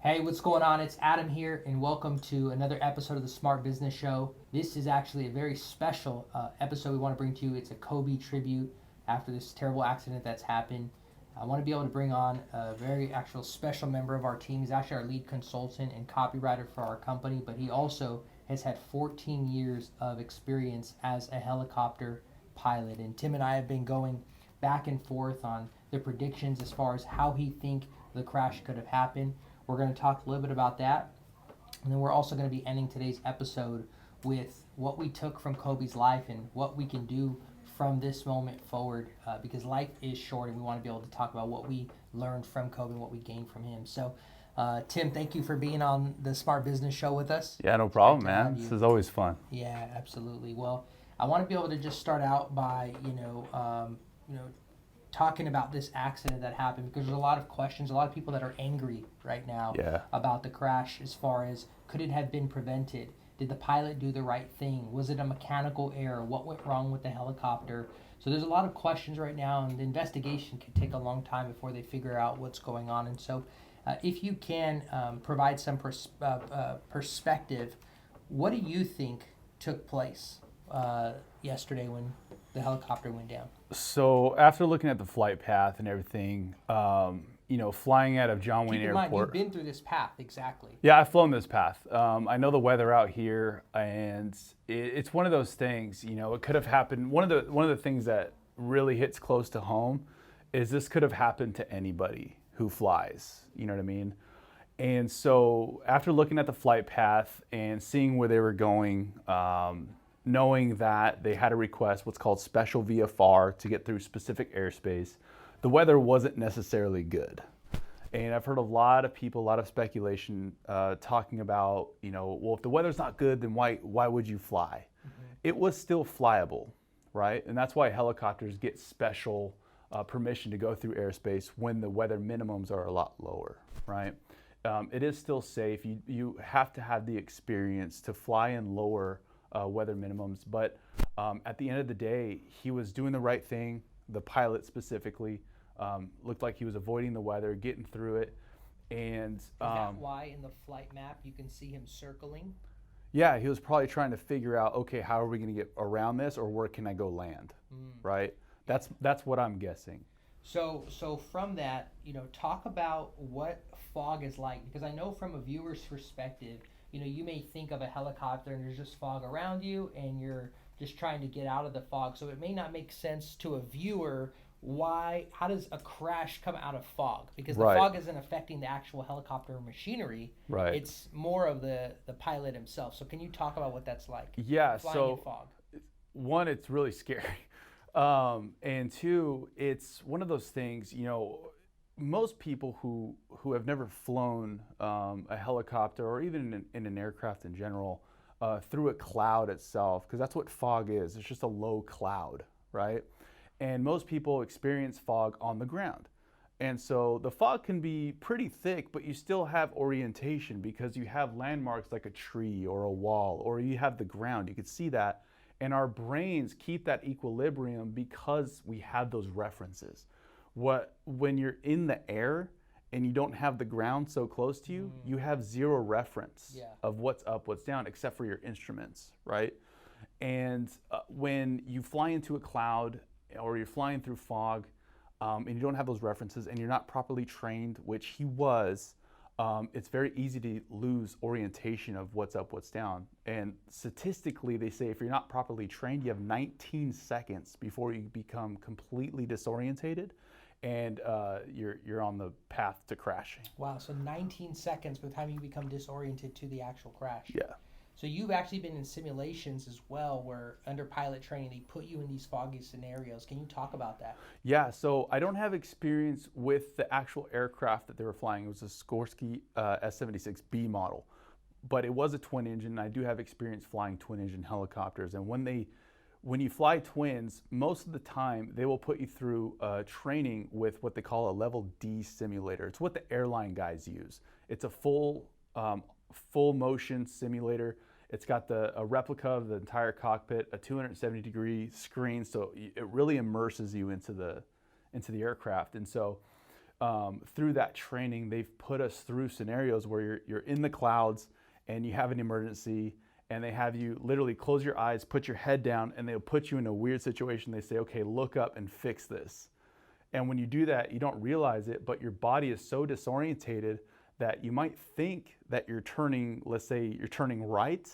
Hey, what's going on? It's Adam here, and welcome to another episode of the Smart Business Show. This is actually a very special episode we want to bring to you. It's a Kobe tribute after this terrible accident that's happened. I want to be able to bring on a very actual special member of our team. He's actually our lead consultant and copywriter for our company, but he also has had 14 years of experience as a helicopter pilot. And Tim and I have been going back and forth on the predictions as far as how he think the crash could have happened. We're going to talk a little bit about that. And then we're also going to be ending today's episode with what we took from Kobe's life and what we can do from this moment forward, because life is short and we want to be able to talk about what we learned from Kobe and what we gained from him. So, Tim, thank you for being on the Smart Business Show with us. Yeah, no problem, man. This is always fun. Yeah, absolutely. Well, I want to be able to just start out by, talking about this accident that happened, because there's a lot of questions, a lot of people that are angry right now about the crash as far as could it have been prevented? Did the pilot do the right thing? Was it a mechanical error? What went wrong with the helicopter? So there's a lot of questions right now, and the investigation could take a long time before they figure out what's going on. And so if you can provide some perspective, what do you think took place yesterday when the helicopter went down? So after looking at the flight path and everything, flying out of John Wayne Keep in mind, Airport. you've been through this path, exactly. Yeah, I've flown this path. I know the weather out here, and it's one of those things. It could have happened. One of the things that really hits close to home is this could have happened to anybody who flies. You know what I mean? And so after looking at the flight path and seeing where they were going, knowing that they had to request what's called special VFR to get through specific airspace, the weather wasn't necessarily good. And I've heard a lot of people, a lot of speculation talking about, well, if the weather's not good, then why would you fly? Mm-hmm. It was still flyable, right? And that's why helicopters get special permission to go through airspace when the weather minimums are a lot lower, right? It is still safe. You have to have the experience to fly in lower weather minimums, but at the end of the day, he was doing the right thing. The pilot specifically looked like he was avoiding the weather, getting through it. And is that why in the flight map you can see him circling? Yeah, he was probably trying to figure out, okay, how are we going to get around this, or where can I go land? Right? That's what I'm guessing. So from that, talk about what fog is like, because I know from a viewer's perspective, you may think of a helicopter and there's just fog around you and you're just trying to get out of the fog. So it may not make sense to a viewer how does a crash come out of fog? Because the fog isn't affecting the actual helicopter machinery. Right. It's more of the pilot himself. So can you talk about what that's like? Yeah, flying in fog? One, it's really scary. And two, it's one of those things, most people who have never flown a helicopter or even in an aircraft in general through a cloud itself, because that's what fog is. It's just a low cloud, right? And most people experience fog on the ground. And so the fog can be pretty thick, but you still have orientation because you have landmarks like a tree or a wall, or you have the ground. You can see that. And our brains keep that equilibrium because we have those references. When you're in the air and you don't have the ground so close to you, you have zero reference of what's up, what's down, except for your instruments, right? And when you fly into a cloud or you're flying through fog and you don't have those references and you're not properly trained, which he was, it's very easy to lose orientation of what's up, what's down. And statistically, they say if you're not properly trained, you have 19 seconds before you become completely disorientated and you're on the path to crashing. Wow, so 19 seconds by the time you become disoriented to the actual crash. Yeah. So you've actually been in simulations as well where under pilot training they put you in these foggy scenarios. Can you talk about that? Yeah, so I don't have experience with the actual aircraft that they were flying. It was a Sikorsky S-76B model, but it was a twin engine. I do have experience flying twin engine helicopters, and when you fly twins, most of the time they will put you through training with what they call a level D simulator. It's what the airline guys use. It's a full motion simulator. It's got a replica of the entire cockpit, a 270-degree screen, so it really immerses you into the aircraft. And so through that training, they've put us through scenarios where you're in the clouds and you have an emergency, and they have you literally close your eyes, put your head down, and they'll put you in a weird situation. They say, okay, look up and fix this. And when you do that, you don't realize it, but your body is so disorientated that you might think that you're turning, let's say you're turning right,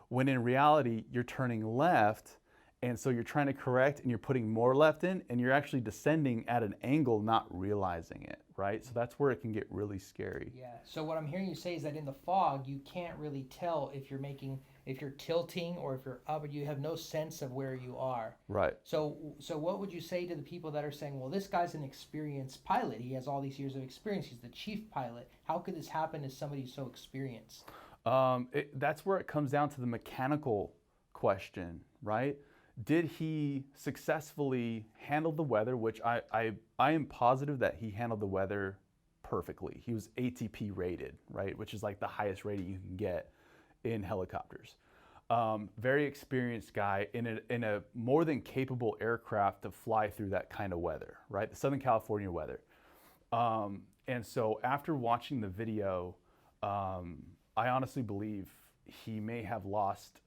when in reality, you're turning left. And so you're trying to correct and you're putting more left in, and you're actually descending at an angle, not realizing it, right? So that's where it can get really scary. Yeah. So what I'm hearing you say is that in the fog, you can't really tell if you're tilting or if you're up, you have no sense of where you are. Right. So what would you say to the people that are saying, well, this guy's an experienced pilot. He has all these years of experience. He's the chief pilot. How could this happen to somebody who's so experienced? That's where it comes down to the mechanical question, right? Did he successfully handle the weather, which I am positive that he handled the weather perfectly. He was ATP rated, right, which is like the highest rating you can get in helicopters. Very experienced guy in a more than capable aircraft to fly through that kind of weather, right, the Southern California weather. And so after watching the video, I honestly believe he may have lost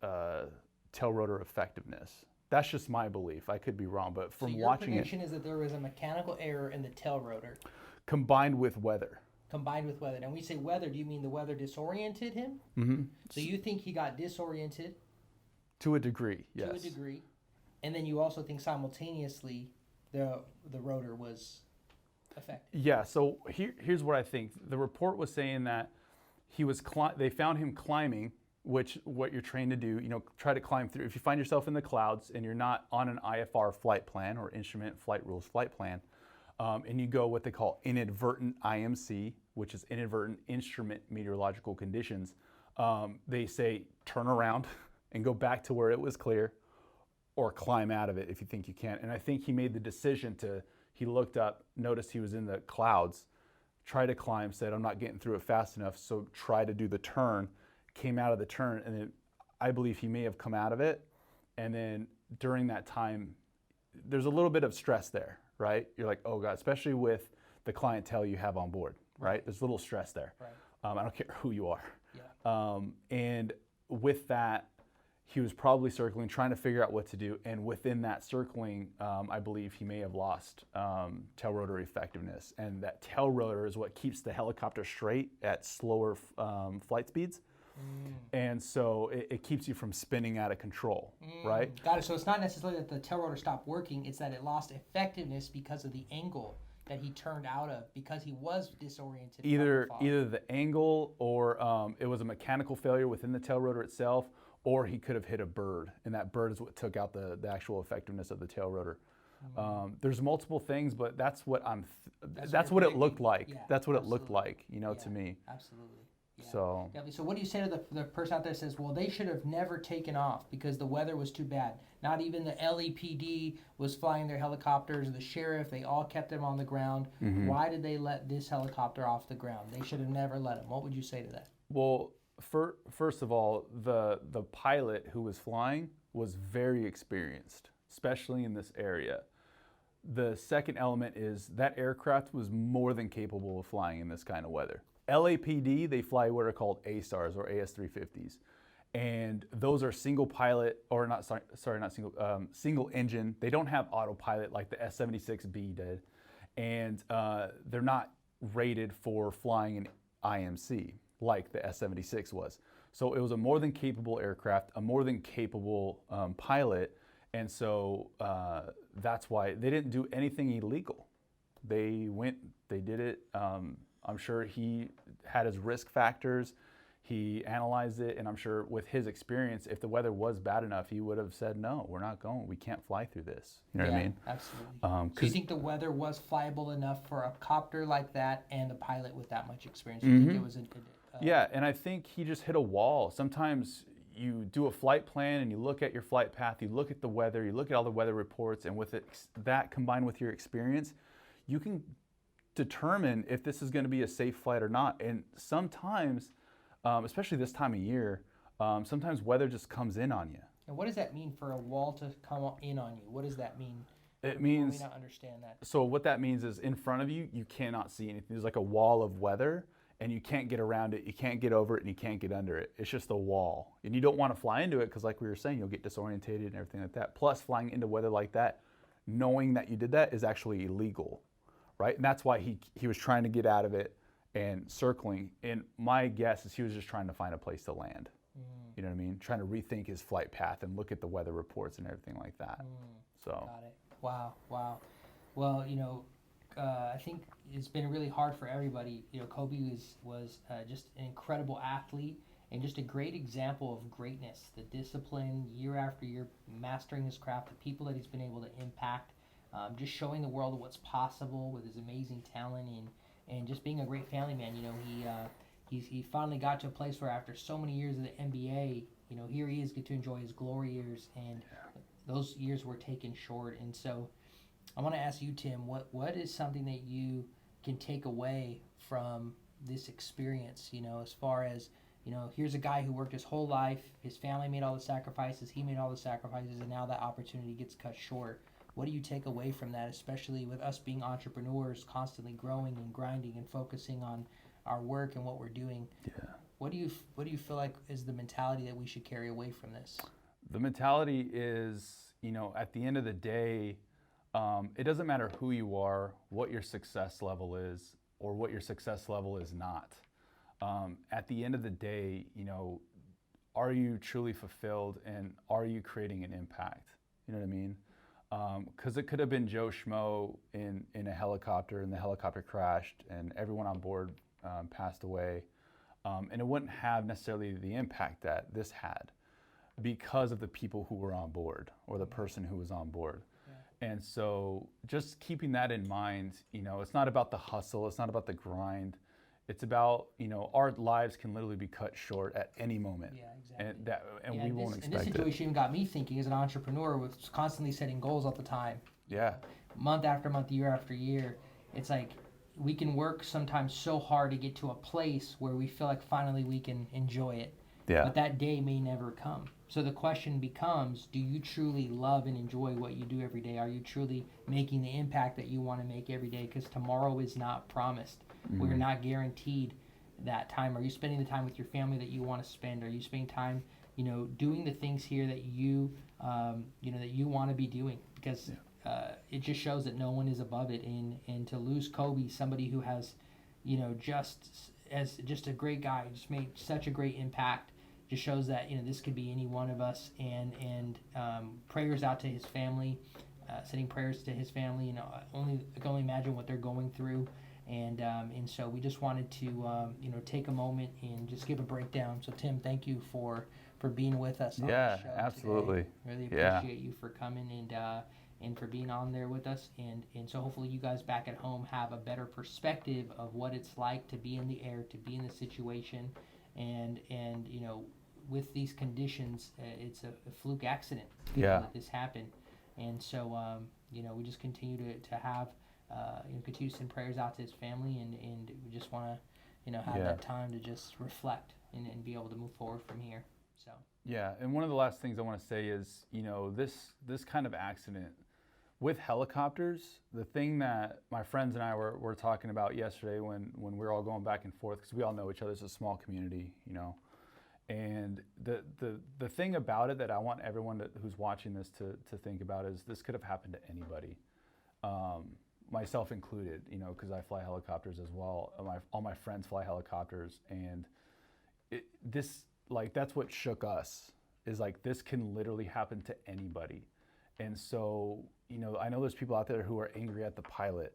tail rotor effectiveness. That's just my belief. I could be wrong, but from watching it. So your prediction is that there was a mechanical error in the tail rotor. Combined with weather. Combined with weather. And when we say weather, do you mean the weather disoriented him? Mm-hmm. So you think he got disoriented? To a degree, yes. To a degree. And then you also think simultaneously the rotor was affected. Yeah, so here's what I think. The report was saying that they found him climbing, which what you're trained to do, try to climb through. If you find yourself in the clouds and you're not on an IFR flight plan or instrument flight rules flight plan, and you go what they call inadvertent IMC, which is inadvertent instrument meteorological conditions, they say turn around and go back to where it was clear, or climb out of it if you think you can. And I think he made the decision he looked up, noticed he was in the clouds, tried to climb, said I'm not getting through it fast enough, so try to do the turn. Came out of the turn, and then I believe he may have come out of it, and then during that time there's a little bit of stress there, right? You're like, oh God, especially with the clientele you have on board, right? There's a little stress there. Right. I don't care who you are. Yeah. And with that, he was probably circling, trying to figure out what to do, and within that circling, I believe he may have lost tail rotor effectiveness, and that tail rotor is what keeps the helicopter straight at slower flight speeds. And so it keeps you from spinning out of control, right? Got it. So it's not necessarily that the tail rotor stopped working, it's that it lost effectiveness because of the angle that he turned out of, because he was disoriented. Either the angle, or it was a mechanical failure within the tail rotor itself, or he could have hit a bird, and that bird is what took out the actual effectiveness of the tail rotor. There's multiple things, but that's what that's what it looked like. Yeah, that's what absolutely. it looked like, to me. Absolutely. Yeah. So what do you say to the person out there that says, well, they should have never taken off because the weather was too bad? Not even the LAPD was flying their helicopters, the sheriff, they all kept them on the ground. Mm-hmm. Why did they let this helicopter off the ground? They should have never let him. What would you say to that? Well, first of all, the pilot who was flying was very experienced, especially in this area. The second element is that aircraft was more than capable of flying in this kind of weather. LAPD, they fly what are called A-STARs or AS-350s. And those are single pilot, or not single engine. They don't have autopilot like the S-76B did. And they're not rated for flying an IMC like the S-76 was. So it was a more than capable aircraft, a more than capable pilot. And so that's why they didn't do anything illegal. They did it. I'm sure he had his risk factors. He analyzed it, and I'm sure with his experience, if the weather was bad enough, he would have said, no, we're not going. We can't fly through this. You know what I mean? Absolutely. So you think the weather was flyable enough for a copter like that and a pilot with that much experience? You think it was yeah, and I think he just hit a wall. Sometimes you do a flight plan and you look at your flight path, you look at the weather, you look at all the weather reports, and with that combined with your experience, you can determine if this is going to be a safe flight or not. And sometimes, especially this time of year, sometimes weather just comes in on you. And what does that mean for a wall to come in on you? What does that mean? It People may means, not understand that. so what that means is in front of you, you cannot see anything. There's like a wall of weather, and you can't get around it, you can't get over it, and you can't get under it. It's just a wall. And you don't want to fly into it because, like we were saying, you'll get disorientated and everything like that. Plus, flying into weather like that, knowing that you did that is actually illegal, right? And that's why he was trying to get out of it and circling. And my guess is he was just trying to find a place to land. You know what I mean? Trying to rethink his flight path and look at the weather reports and everything like that. So. Got it. Wow. Wow. Well, I think it's been really hard for everybody. Kobe was just an incredible athlete and just a great example of greatness. The discipline, year after year, mastering his craft, the people that he's been able to impact, just showing the world what's possible with his amazing talent and just being a great family man. He finally got to a place where after so many years of the NBA, here he is, get to enjoy his glory years, and those years were taken short. And so I want to ask you, Tim, what is something that you can take away from this experience, as far as, here's a guy who worked his whole life, his family made all the sacrifices, he made all the sacrifices, and now that opportunity gets cut short. What do you take away from that, especially with us being entrepreneurs, constantly growing and grinding and focusing on our work and what we're doing? Yeah. What do you feel like is the mentality that we should carry away from this? The mentality is, at the end of the day, it doesn't matter who you are, what your success level is, or what your success level is not. At the end of the day, are you truly fulfilled and are you creating an impact? You know what I mean? Because it could have been Joe Schmo in a helicopter and the helicopter crashed and everyone on board passed away. And it wouldn't have necessarily the impact that this had because of the people who were on board or the person who was on board. Yeah. And so just keeping that in mind, it's not about the hustle, it's not about the grind. It's about, our lives can literally be cut short at any moment. Yeah, exactly. And we won't expect it. And this situation got me thinking as an entrepreneur with constantly setting goals all the time. Yeah. Month after month, year after year. It's like we can work sometimes so hard to get to a place where we feel like finally we can enjoy it. Yeah. But that day may never come. So the question becomes, do you truly love and enjoy what you do every day? Are you truly making the impact that you want to make every day? Because tomorrow is not promised. We're not guaranteed that time. Are you spending the time with your family that you want to spend? Are you spending time, doing the things here that you, that you want to be doing? Because it just shows that no one is above it. And to lose Kobe, somebody who has, just a great guy, just made such a great impact, just shows that this could be any one of us. And prayers out to his family, sending prayers to his family. I can only imagine what they're going through. And so we just wanted to take a moment and just give a breakdown. So Tim, thank you for being with us on the show absolutely today. Really appreciate you for coming and for being on there with us. And so hopefully you guys back at home have a better perspective of what it's like to be in the air, to be in the situation, and with these conditions, it's a fluke accident that this happened. And so we just continue to have. Continue to send prayers out to his family, and we just want to, have that time to just reflect and be able to move forward from here. So. Yeah, and one of the last things I want to say is, this kind of accident with helicopters, the thing that my friends and I were talking about yesterday when we were all going back and forth, because we all know each other, it's a small community, and the thing about it that I want everyone who's watching this to think about is this could have happened to anybody. Myself included, because I fly helicopters as well. All my friends fly helicopters, and that's what shook us. Is like this can literally happen to anybody, and so I know there's people out there who are angry at the pilot,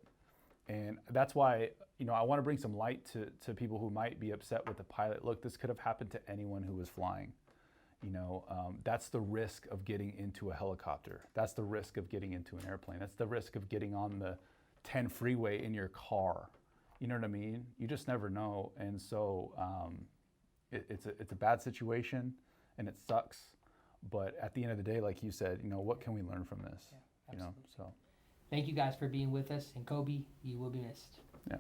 and that's why I want to bring some light to people who might be upset with the pilot. Look, this could have happened to anyone who was flying. That's the risk of getting into a helicopter. That's the risk of getting into an airplane. That's the risk of getting on the 10 freeway in your car. You know what I mean? You just never know. And so it's a bad situation and it sucks. But at the end of the day, like you said, what can we learn from this? Yeah, absolutely. So thank you guys for being with us. And Kobe, you will be missed. Yeah.